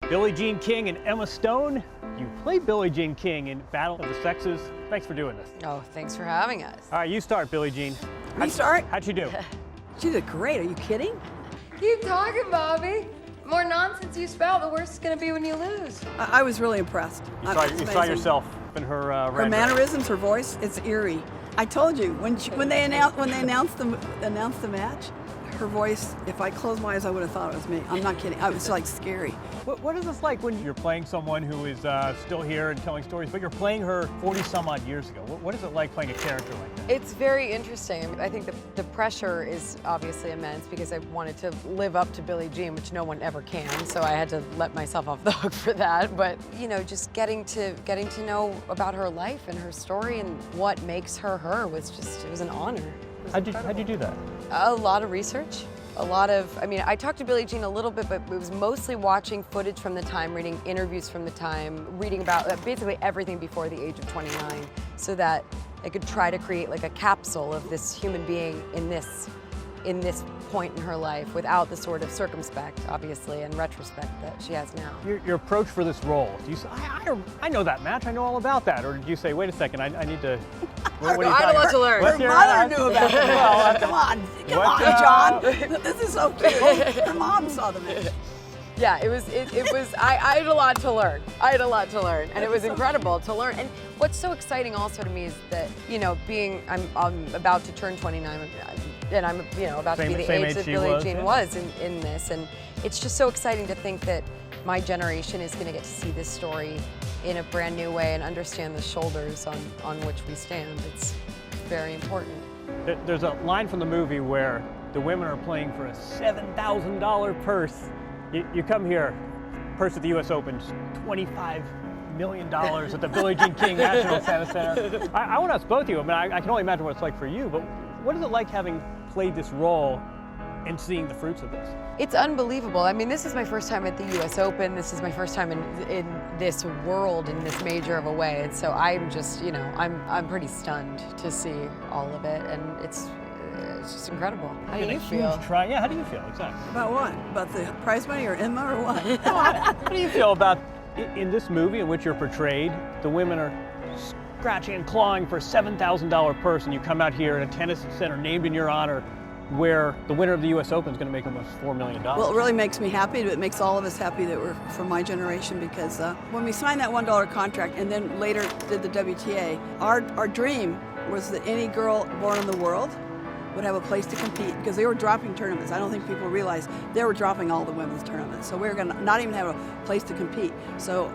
Billie Jean King and Emma Stone. You played Billie Jean King in Battle of the Sexes. Thanks for doing this. Oh, thanks for having us. All right, you start, Billie Jean. Me start? How'd you do? She did great. Are you kidding? Keep talking, Bobby. The more nonsense you spout, the worse it's going to be when you lose. I was really impressed. You saw yourself in her Her rendering. mannerisms, her voice, it's eerie. I told you when they announced the match, her voice. If I closed my eyes, I would have thought it was me. I'm not kidding. I was like scary. What is this like when you're playing someone who is still here and telling stories, but you're playing her 40 some odd years ago? What is it like playing a character like that? It's very interesting. I think the pressure is obviously immense because I wanted to live up to Billie Jean, which no one ever can. So I had to let myself off the hook for that. But you know, just getting to know about her life and her story and what makes her her was it was an honor. How'd you do that? A lot of research. I talked to Billie Jean a little bit, but it was mostly watching footage from the time, reading interviews from the time, reading about basically everything before the age of 29, so that I could try to create like a capsule of this human being in this point in her life without the sort of circumspect, obviously, and retrospect that she has now. Your approach for this role, do you say, I know that match, I know all about that, or did you say, wait a second, I need to... I had a lot to learn. Her mother knew about it. Come on, John. This is so cute. Her mom saw the match. Yeah, it was. I had a lot to learn. And it was incredible to learn. And what's so exciting also to me is that I'm about to turn 29, and I'm about to be the age that Billie Jean was in this, and it's just so exciting to think that my generation is going to get to see this story in a brand new way and understand the shoulders on which we stand. It's very important. There's a line from the movie where the women are playing for a $7,000 purse. You come here, purse at the U.S. Open, $25 million at the Billie Jean King National Tennis Center. I want to ask both of you, I can only imagine what it's like for you, but what is it like having played this role and seeing the fruits of this? It's unbelievable. I mean, this is my first time at the U.S. Open. This is my first time in this world, in this major of a way. And so I'm just, I'm pretty stunned to see all of it, and it's just incredible. How do you feel? Yeah, how do you feel exactly? About what? About the prize money or Emma or what? How do you feel about in this movie in which you're portrayed, the women are scratching and clawing for a $7,000 purse, and you come out here in a tennis center named in your honor, where the winner of the U.S. Open is going to make almost $4 million. Well, it really makes me happy. It makes all of us happy that we're from my generation, because when we signed that $1 contract and then later did the WTA, our dream was that any girl born in the world would have a place to compete, because they were dropping tournaments. I don't think people realize they were dropping all the women's tournaments. So we were going to not even have a place to compete. So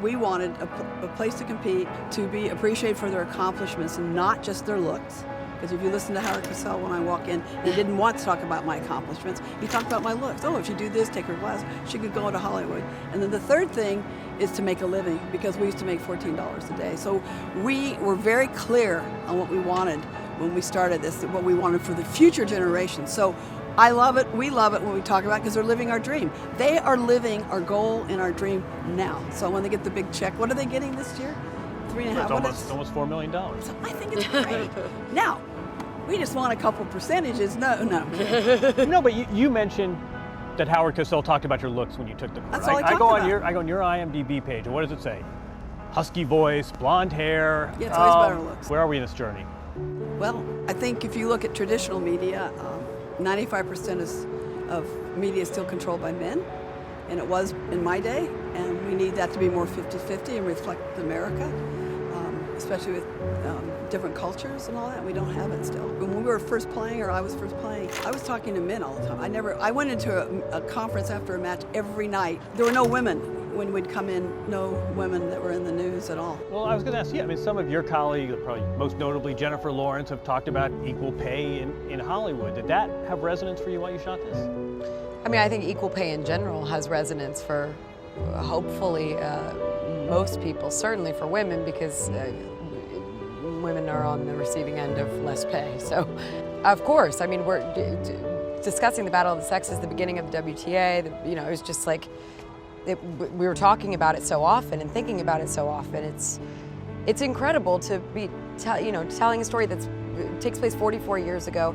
we wanted a place to compete, to be appreciated for their accomplishments and not just their looks. Because if you listen to Howard Cosell when I walk in, he didn't want to talk about my accomplishments. He talked about my looks. Oh, if you do this, take her class, she could go into Hollywood. And then the third thing is to make a living, because we used to make $14 a day. So we were very clear on what we wanted when we started this, what we wanted for the future generations. So I love it, we love it when we talk about it, because they're living our dream. They are living our goal and our dream now. So when they get the big check, what are they getting this year? 3.5. It's almost $4 million. So I think it's great. Now, we just want a couple percentages. No. No, but you mentioned that Howard Cosell talked about your looks when you took the court. That's all I talked about. I go on your IMDb page, and what does it say? Husky voice, blonde hair. Yeah, it's always better looks. Where are we in this journey? Well, I think if you look at traditional media, 95% of media is still controlled by men, and it was in my day, and we need that to be more 50-50 and reflect America, especially with different cultures and all that. We don't have it still. When we were first playing, or I was first playing, I was talking to men all the time. I went into a conference after a match every night. There were no women when we'd come in, no women that were in the news at all. Well, I was going to ask you, some of your colleagues, probably most notably Jennifer Lawrence, have talked about equal pay in Hollywood. Did that have resonance for you while you shot this? I think equal pay in general has resonance for, hopefully, most people, certainly for women, because women are on the receiving end of less pay. So, of course, we're discussing the Battle of the Sexes, the beginning of the WTA. It was just like, we were talking about it so often and thinking about it so often. It's incredible to be telling a story that takes place 44 years ago.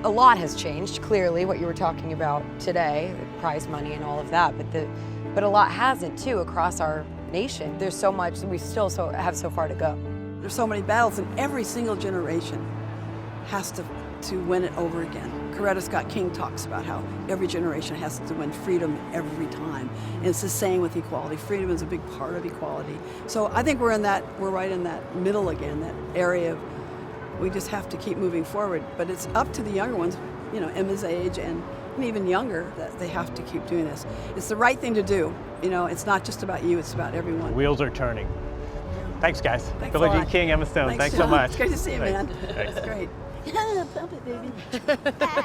A lot has changed, clearly, what you were talking about today, the prize money and all of that, but But a lot hasn't, too, across our nation. There's so much, we still have so far to go. There's so many battles, and every single generation has to win it over again. Coretta Scott King talks about how every generation has to win freedom every time. And it's the same with equality. Freedom is a big part of equality. So I think we're right in that middle again, that area of, we just have to keep moving forward. But it's up to the younger ones, you know, Emma's age and even younger, that they have to keep doing this. It's the right thing to do. You know, it's not just about you, it's about everyone. The wheels are turning. Thanks, guys. Thanks Billie a Jean lot. King, Emma Stone, thanks so John. much. It's great to see you, man. Thanks. It's great. Pump it, baby.